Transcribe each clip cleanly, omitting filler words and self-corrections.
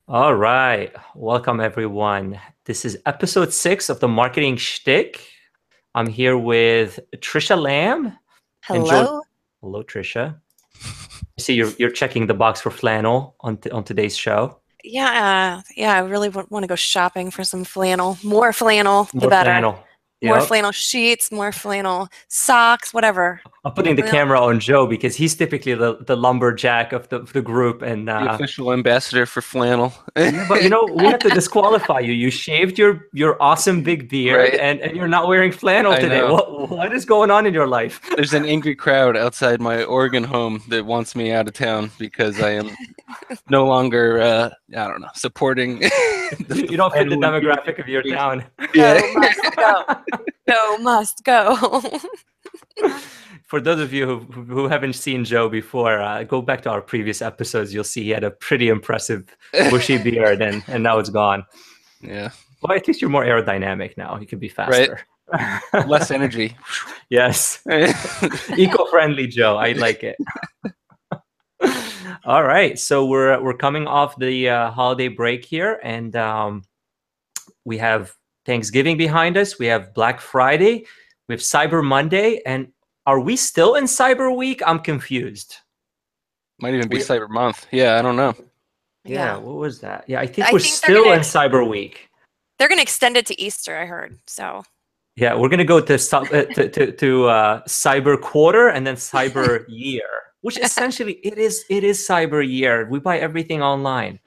All right. Welcome, everyone. This is episode 6 of the Marketing Shtick. I'm here with Trisha Lamb and Joe. Hello. Hello, Trisha. I see you're checking the box for flannel on today's show. Yeah, I really want to go shopping for some flannel. More flannel, the More better. flannel. More Yep. flannel sheets, more flannel socks, whatever. I'm putting the Flannel. camera on Joe because he's typically the lumberjack of the group. And The official ambassador for flannel. yeah, but we have to disqualify you. You shaved your awesome big beard, Right. and you're not wearing flannel I today. know. What is going on in your life? There's an angry crowd outside my Oregon home that wants me out of town because I am no longer, I don't know, supporting You don't fit the flannel demographic of your town. Yeah. Go, must go. Go, must go. For those of you who haven't seen Joe before, go back to our previous episodes. You'll see he had a pretty impressive bushy beard, and now it's gone. Yeah. Well, at least you're more aerodynamic now. You can be faster. Less energy. Yes. Eco-friendly Joe. I like it. All right. So we're coming off the holiday break here, and we have Thanksgiving behind us. We have Black Friday. We have Cyber Monday. And are we still in Cyber Week? I'm confused. Might even be Cyber Month. Yeah, I don't know. Yeah, what was that? Yeah, I think I we're think still in Cyber Week. They're going to extend it to Easter, I heard. So, Yeah, we're gonna go to Cyber Quarter and then Cyber Year, which essentially it is Cyber Year. We buy everything online.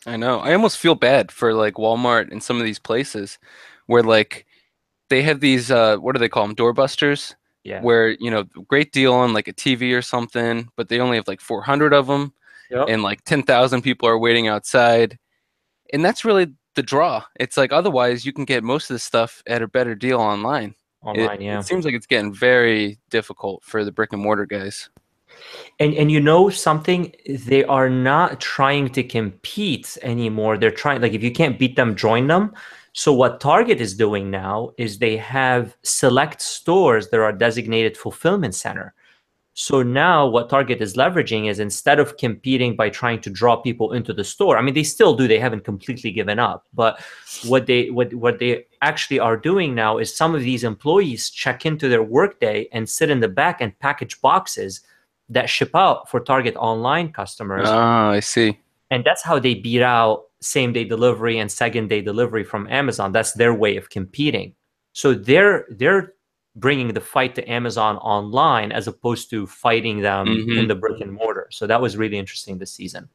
I know. I almost feel bad for like Walmart and some of these places where like they have these what do they call them? Doorbusters. Yeah. Where, great deal on like a TV or something, but they only have like 400 of them Yep. and like 10,000 people are waiting outside. And that's really the draw. It's like otherwise you can get most of the stuff at a better deal online. Online, yeah. It seems like it's getting very difficult for the brick and mortar guys. And you know something, they are not trying to compete anymore. They're trying, like, if you can't beat them, join them. So what Target is doing now is they have select stores that are designated fulfillment center. So now what Target is leveraging is, instead of competing by trying to draw people into the store, I mean, they still do, they haven't completely given up. But what they actually are doing now is some of these employees check into their workday and sit in the back and package boxes that ship out for Target online customers. Ah, I see. And that's how they beat out same day delivery and second day delivery from Amazon. That's their way of competing. So they're bringing the fight to Amazon online as opposed to fighting them in the brick and mortar. So that was really interesting this season.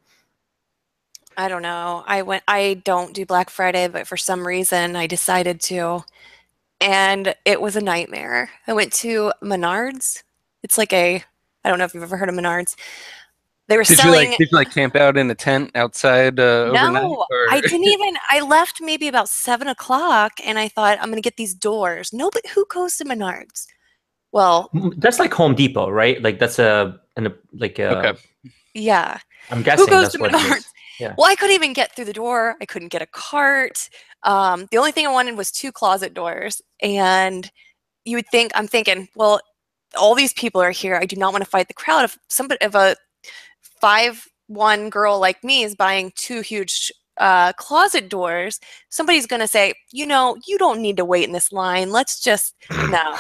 I don't know. I don't do Black Friday, but for some reason I decided to. And it was a nightmare. I went to Menards. It's like I don't know if you've ever heard of Menards. They were selling. Did you like camp out in a tent outside overnight? No, I didn't even. I left maybe about 7 o'clock, and I thought I'm gonna get these doors. No, but who goes to Menards? Well, That's like Home Depot, right? Like that's Okay. yeah. I'm guessing Who goes that's to what it Menards? is. Yeah. Well, I couldn't even get through the door. I couldn't get a cart. The only thing I wanted was 2 closet doors, and I'm thinking, well, all these people are here. I do not want to fight the crowd. If a 5'1" girl like me is buying 2 huge closet doors, somebody's going to say, you don't need to wait in this line. Let's just, no.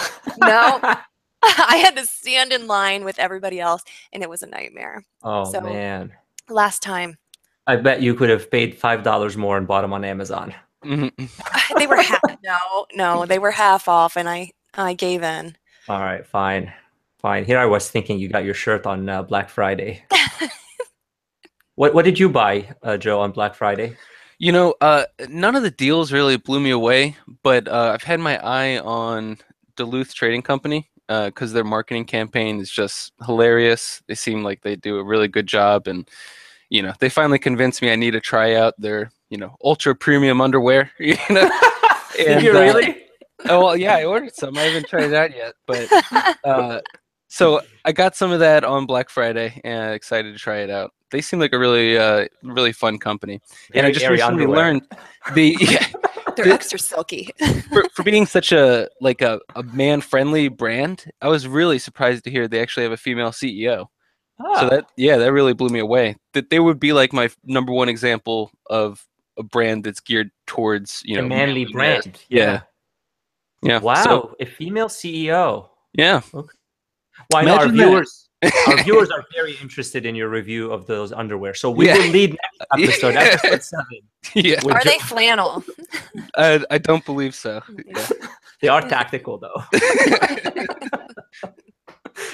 I had to stand in line with everybody else, and it was a nightmare. Oh, So, man. last time. I bet you could have paid $5 more and bought them on Amazon. They were no, they were half off, and I gave in. All right, fine. Here I was thinking you got your shirt on Black Friday. What did you buy, Joe, on Black Friday? None of the deals really blew me away, but I've had my eye on Duluth Trading Company because their marketing campaign is just hilarious. They seem like they do a really good job, and they finally convinced me I need to try out their ultra premium underwear. Did you really? Oh well, yeah, I ordered some. I haven't tried it out yet, but so I got some of that on Black Friday, and I'm excited to try it out. They seem like a really fun company, and I just recently learned they're extra silky. for being such a man-friendly brand. I was really surprised to hear they actually have a female CEO. So Ah, that really blew me away. That they would be like my number one example of a brand that's geared towards, a manly manliness. brand. Yeah. Yeah. Yeah. So Wow, a female CEO. yeah. Okay. Well, I know Imagine that. our viewers are very interested in your review of those underwear. So we Yeah. will lead next episode, Yeah. episode 7, Yeah. with Are they flannel? I don't believe so. Yeah. They are tactical though.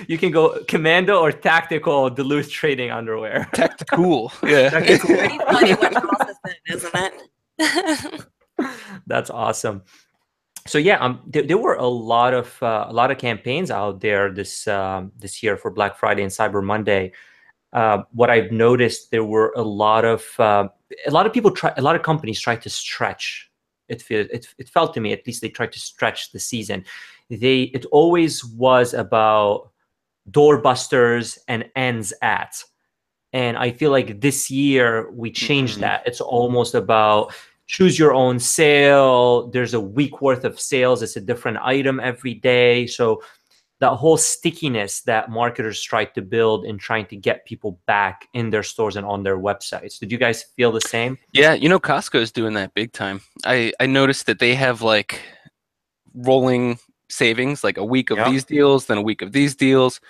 You can go commando or tactical Duluth trading underwear. Tactical. Yeah. It's Tactical. pretty funny what crosses it, isn't it? That's awesome. So yeah, there were a lot of campaigns out there this year for Black Friday and Cyber Monday. What I've noticed, there were a lot of companies tried to stretch. It felt to me, at least, they tried to stretch the season. It always was about doorbusters and ends at. And I feel like this year we changed that. It's almost about choose your own sale. There's a week worth of sales. It's a different item every day. So that whole stickiness that marketers try to build in trying to get people back in their stores and on their websites. Did you guys feel the same? Yeah, Costco is doing that big time. I noticed that they have like rolling savings, like a week of Yeah. these deals, then a week of these deals.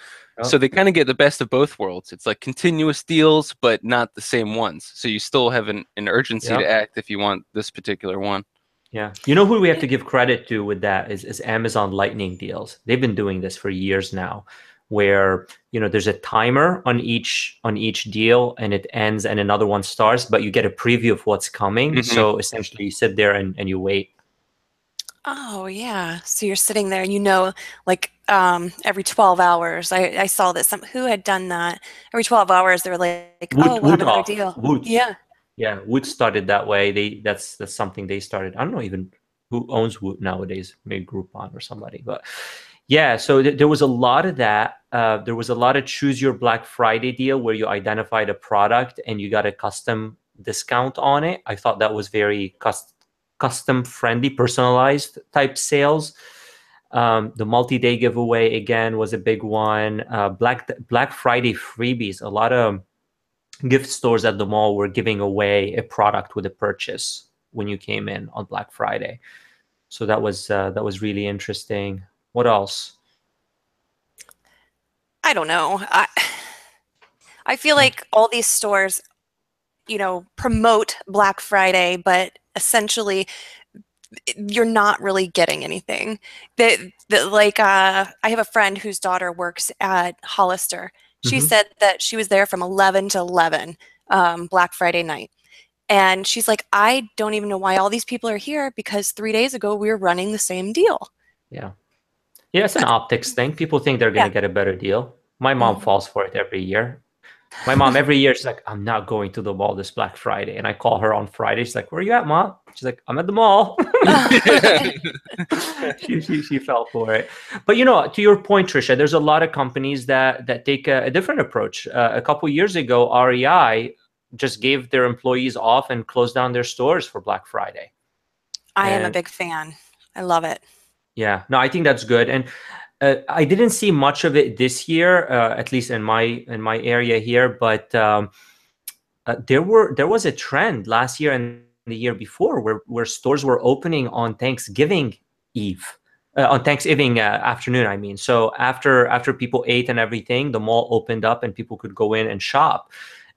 So they kind of get the best of both worlds. It's like continuous deals, but not the same ones. So you still have an urgency to act if you want this particular one. Yeah. You know who we have to give credit to with that is Amazon Lightning deals. They've been doing this for years now, where there's a timer on each deal and it ends and another one starts, but you get a preview of what's coming. So essentially you sit there and you wait. Oh, yeah. So you're sitting there and like every 12 hours. I saw that who had done that. Every 12 hours they were like, oh, we'll have another deal. Woots. Yeah. Yeah, Woot started that way. That's something they started. I don't know even who owns Woot nowadays, maybe Groupon or somebody. But yeah, so there was a lot of that. There was a lot of choose your Black Friday deal where you identified a product and you got a custom discount on it. I thought that was very custom friendly, personalized type sales. The multi-day giveaway again was a big one. Black Friday freebies. A lot of gift stores at the mall were giving away a product with a purchase when you came in on Black Friday. So that was really interesting. What else? I don't know. I feel like all these stores, promote Black Friday, but essentially you're not really getting anything. I have a friend whose daughter works at Hollister. She said that she was there from 11 to 11 Black Friday night. And she's like, I don't even know why all these people are here because 3 days ago we were running the same deal. Yeah. Yeah, it's an optics thing. People think they're going to get a better deal. My mom falls for it every year. My mom, every year, she's like, I'm not going to the mall this Black Friday. And I call her on Friday. She's like, where are you at, Mom? She's like, I'm at the mall. she fell for it. But, to your point, Trisha, there's a lot of companies that take a different approach. A couple years ago, REI just gave their employees off and closed down their stores for Black Friday. I am a big fan. I love it. Yeah, no, I think that's good. And I didn't see much of it this year, at least in my area here. But there was a trend last year and the year before where stores were opening on Thanksgiving Eve, on Thanksgiving afternoon. I mean, so after people ate and everything, the mall opened up and people could go in and shop.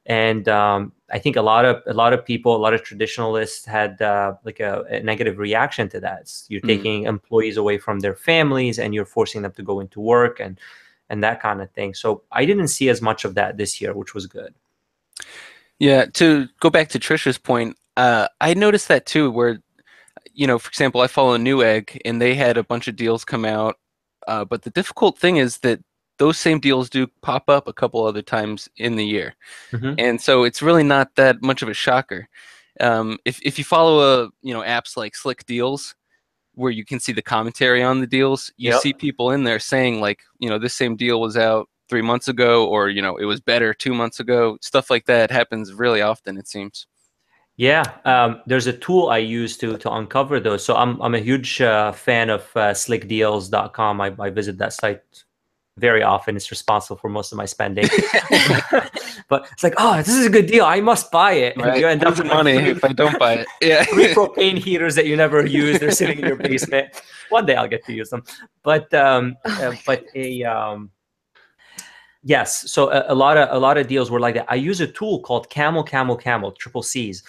And I think a lot of people, a lot of traditionalists had like a negative reaction to that. You're taking employees away from their families and you're forcing them to go into work and that kind of thing. So I didn't see as much of that this year, which was good. Yeah, to go back to Trisha's point, I noticed that too, where, for example, I follow Newegg and they had a bunch of deals come out. But the difficult thing is that those same deals do pop up a couple other times in the year. And so it's really not that much of a shocker. If you follow apps like Slick Deals, where you can see the commentary on the deals, you see people in there saying like, this same deal was out 3 months ago, or it was better 2 months ago. Stuff like that happens really often, it seems. Yeah, there's a tool I use to uncover those. So I'm a huge fan of slickdeals.com. I visit that site very often. It's responsible for most of my spending. But it's like, oh, this is a good deal. I must buy it. And Right. you end up Losing with money if I don't buy it. Yeah. 3 propane heaters that you never use. They're sitting in your basement. One day I'll get to use them. But yes. So a lot of deals were like that. I use a tool called Camel, triple C's.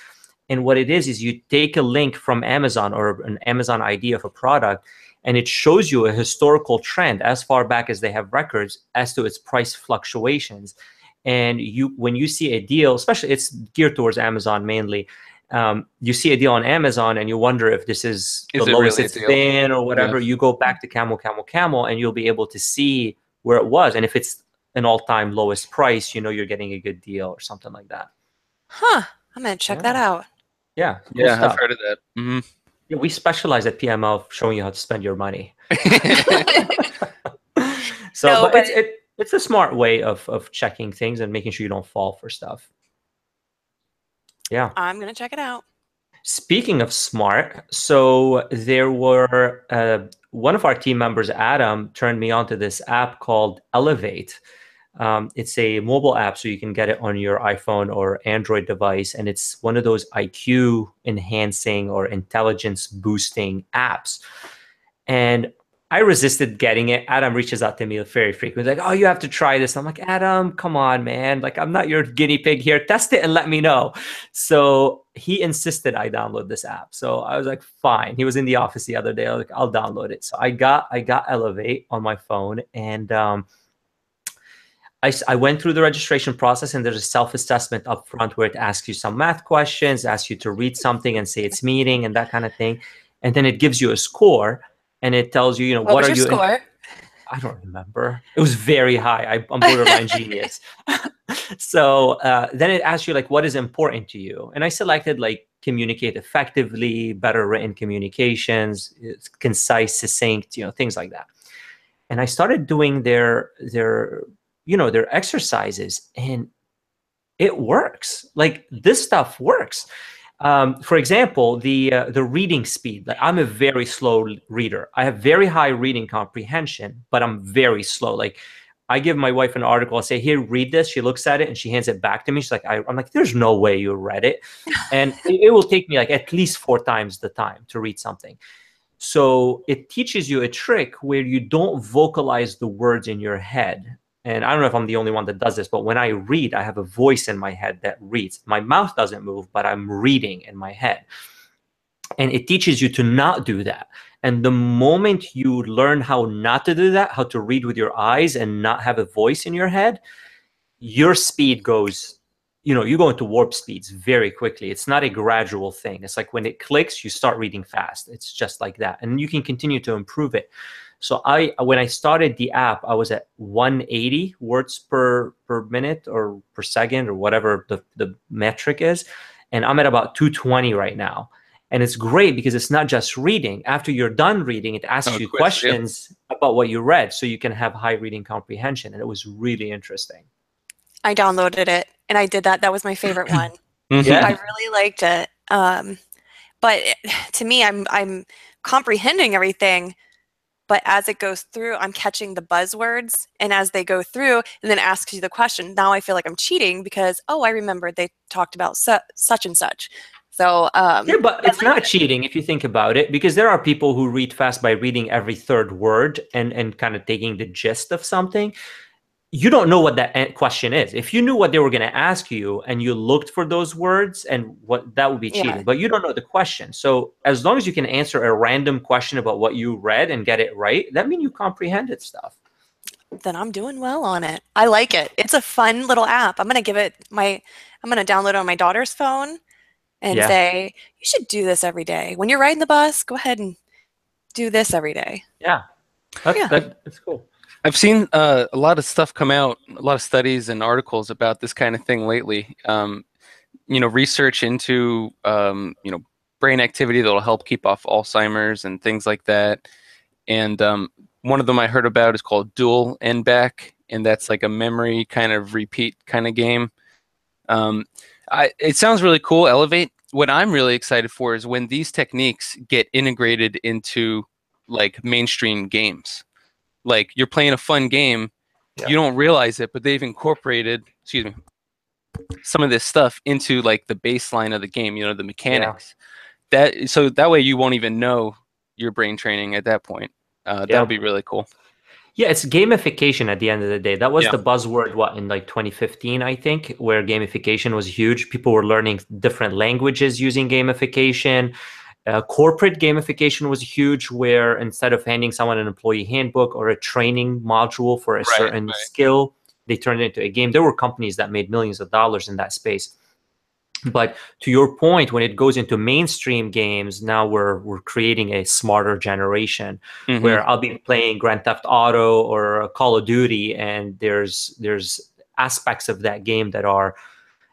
And what it is you take a link from Amazon or an Amazon ID of a product, and it shows you a historical trend as far back as they have records as to its price fluctuations. And when you see a deal, especially it's geared towards Amazon mainly, you see a deal on Amazon and you wonder if this is the lowest really it's been or whatever. Yeah. You go back to Camel, and you'll be able to see where it was. And if it's an all-time lowest price, you're getting a good deal or something like that. Huh. I'm going to check that out. Yeah. Cool Yeah, stuff. I've heard of that. Mm-hmm. Yeah, we specialize at PML showing you how to spend your money. So, No, but it's a smart way of checking things and making sure you don't fall for stuff. Yeah. I'm going to check it out. Speaking of smart, so there were one of our team members, Adam, turned me on to this app called Elevate. It's a mobile app, so you can get it on your iPhone or Android device, and it's one of those IQ enhancing or intelligence boosting apps. And I resisted getting it. Adam reaches out to me very frequently, like, "Oh, you have to try this." I'm like, "Adam, come on, man! Like, I'm not your guinea pig here. Test it and let me know." So he insisted I download this app. So I was like, "Fine." He was in the office the other day. I was like, "I'll download it." So I got Elevate on my phone, and I went through the registration process, and there's a self-assessment up front where it asks you some math questions, asks you to read something and say it's meeting and that kind of thing. And then it gives you a score, and it tells you, What what was are your you score? I don't remember. It was very high. I'm borderline genius. So then it asks you, like, what is important to you? And I selected, like, communicate effectively, better written communications, it's concise, succinct, things like that. And I started doing their exercises, and it works. Like, this stuff works. For example, the reading speed. Like, I'm a very slow reader. I have very high reading comprehension, but I'm very slow. Like, I give my wife an article, I say, "Here, read this." She looks at it and she hands it back to me. She's like, I'm like, "There's no way you read it." And it will take me like at least 4 times the time to read something. So it teaches you a trick where you don't vocalize the words in your head. And I don't know if I'm the only one that does this, but when I read, I have a voice in my head that reads. My mouth doesn't move, but I'm reading in my head. And it teaches you to not do that. And the moment you learn how not to do that, how to read with your eyes and not have a voice in your head, your speed goes, you go into warp speeds very quickly. It's not a gradual thing. It's like when it clicks, you start reading fast. It's just like that. And you can continue to improve it. So when I started the app, I was at 180 words per minute or per second or whatever the metric is. And I'm at about 220 right now. And it's great because it's not just reading. After you're done reading, it asks you questions about what you read so you can have high reading comprehension. And it was really interesting. I downloaded it and I did that. That was my favorite one. Yeah. I really liked it. But to me, I'm comprehending everything, but as it goes through, I'm catching the buzzwords, and as they go through and then asks you the question, now I feel like I'm cheating because, I remembered they talked about such and such. So yeah, but it's not cheating if you think about it, because there are people who read fast by reading every third word and kind of taking the gist of something. You don't know what that question is. If you knew what they were going to ask you and you looked for those words, and what that would be cheating. Yeah. But you don't know the question. So as long as you can answer a random question about what you read and get it right, that means you comprehended stuff. Then I'm doing well on it. I like it. It's a fun little app. I'm going to download it on my daughter's phone and say, you should do this every day. When you're riding the bus, go ahead and do this every day. Yeah. That's cool. I've seen a lot of stuff come out, a lot of studies and articles about this kind of thing lately. Research into, brain activity that will help keep off Alzheimer's and things like that. And one of them I heard about is called Dual and Back, and that's like a memory kind of repeat kind of game. It sounds really cool, Elevate. What I'm really excited for is when these techniques get integrated into like mainstream games. Like, you're playing a fun game You don't realize it, but they've incorporated, excuse me, some of this stuff into like the baseline of the game, you know, the mechanics. So that way you won't even know you're brain training at that point. That'll be really cool. Yeah, it's gamification at the end of the day. That was Yeah. the buzzword, what, in like 2015, I think, where gamification was huge. People were learning different languages using gamification. Corporate gamification was huge, where instead of handing someone an employee handbook or a training module for a certain skill, they turned it into a game. There were companies that made millions of dollars in that space. But to your point, when it goes into mainstream games, now we're creating a smarter generation where I'll be playing Grand Theft Auto or Call of Duty, and there's aspects of that game that are,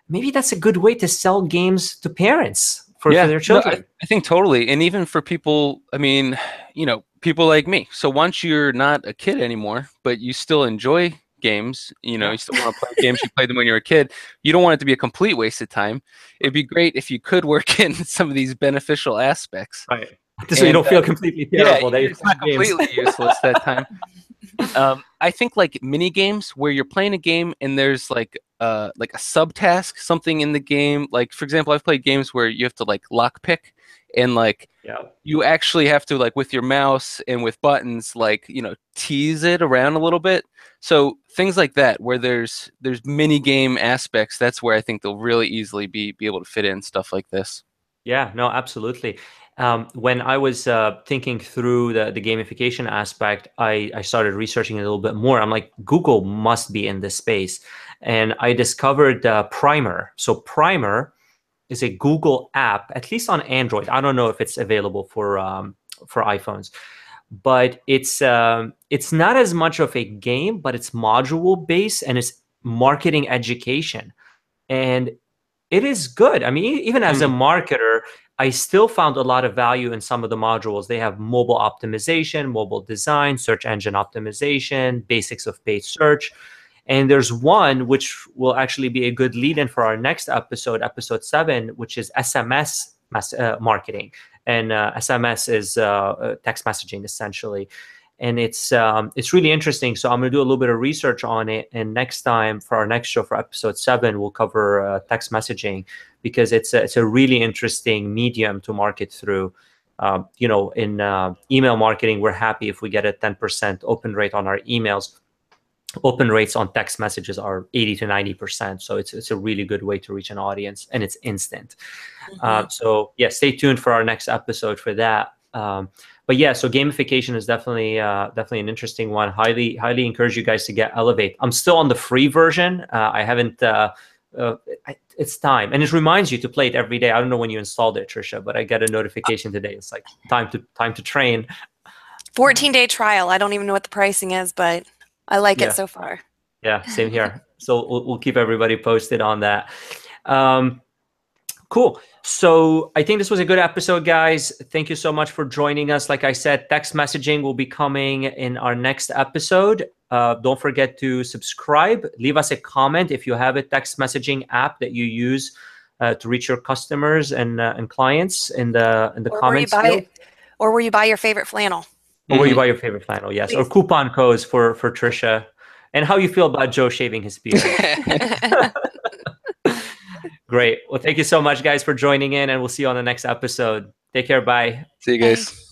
maybe that's a good way to sell games to parents for their children. No, I think totally. And even for people, I mean, you know, people like me. So once you're not a kid anymore, but you still enjoy games, you know, you still want to play games, you played them when you were a kid, you don't want it to be a complete waste of time. It'd be great if you could work in some of these beneficial aspects. Right. So you don't feel completely terrible. Yeah, it's not completely useless that time. I think like mini games where you're playing a game and there's like a subtask, something in the game. Like for example, I've played games where you have to like lockpick and like you actually have to like with your mouse and with buttons like, you know, tease it around a little bit. So things like that where there's mini game aspects, that's where I think they'll really easily be able to fit in stuff like this. Yeah, no, absolutely. When I was thinking through the gamification aspect, I started researching a little bit more. I'm like, Google must be in this space. And I discovered Primer. So Primer is a Google app, at least on Android. I don't know if it's available for iPhones, but it's not as much of a game, but it's module based and it's marketing education. And it is good. I mean, even as a marketer, I still found a lot of value in some of the modules. They have mobile optimization, mobile design, search engine optimization, basics of paid search. And there's one which will actually be a good lead-in for our next episode, episode 7, which is SMS marketing. And SMS is text messaging, essentially. And it's really interesting. So I'm going to do a little bit of research on it. And next time for our next show, for episode 7, we'll cover text messaging, because it's a really interesting medium to market through. You know, in email marketing, we're happy if we get a 10% open rate on our emails. Open rates on text messages are 80 to 90%. So it's a really good way to reach an audience, and it's instant. So yeah, stay tuned for our next episode for that. But yeah, so gamification is definitely an interesting one. Highly encourage you guys to get Elevate. I'm still on the free version. I haven't. It's time, and it reminds you to play it every day. I don't know when you installed it, Trisha, but I get a notification today. It's like time to train. 14-day trial. I don't even know what the pricing is, but I like it so far. Yeah, same here. So we'll keep everybody posted on that. Cool. So I think this was a good episode, guys. Thank you so much for joining us. Like I said, text messaging will be coming in our next episode. Don't forget to subscribe. Leave us a comment if you have a text messaging app that you use to reach your customers and clients in the comments field. Or where you buy your favorite flannel. Or where you buy your favorite flannel, yes. Please. Or coupon codes for Trisha. And how you feel about Joe shaving his beard. Great. Well, thank you so much, guys, for joining in, and we'll see you on the next episode. Take care. Bye. See you guys. Bye.